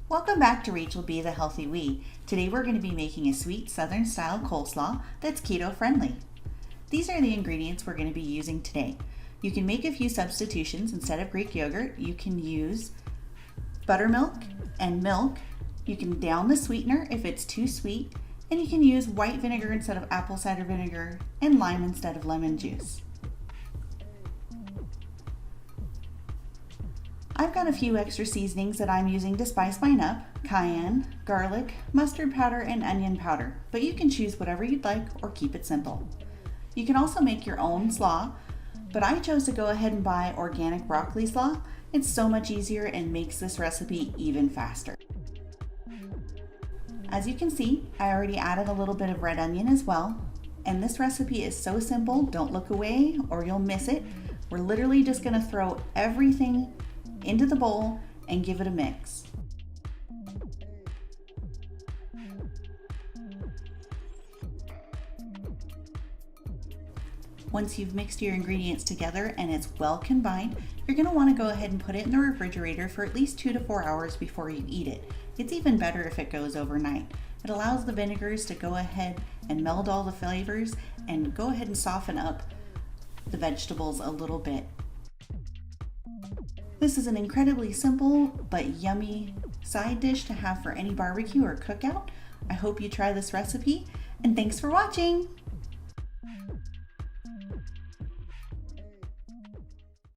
Welcome back to Rachel B. the Healthy We. Today we're going to be making a sweet southern style coleslaw that's keto friendly. These are the ingredients we're going to be using today. You can make a few substitutions. Instead of Greek yogurt, you can use buttermilk and milk. You can down the sweetener if it's too sweet, and you can use white vinegar instead of apple cider vinegar and lime instead of lemon juice. I've got a few extra seasonings that I'm using to spice mine up: cayenne, garlic, mustard powder, and onion powder, but you can choose whatever you'd like or keep it simple. You can also make your own slaw, but I chose to go ahead and buy organic broccoli slaw. It's so much easier and makes this recipe even faster. As you can see, I already added a little bit of red onion as well, and this recipe is so simple, don't look away or you'll miss it. We're literally just going to throw everything into the bowl and give it a mix. Once you've mixed your ingredients together and it's well combined, you're going to want to go ahead and put it in the refrigerator for at least 2 to 4 hours before you eat it. It's even better if it goes overnight. It allows the vinegars to go ahead and meld all the flavors and go ahead and soften up the vegetables a little bit. This is an incredibly simple but yummy side dish to have for any barbecue or cookout. I hope you try this recipe, and thanks for watching!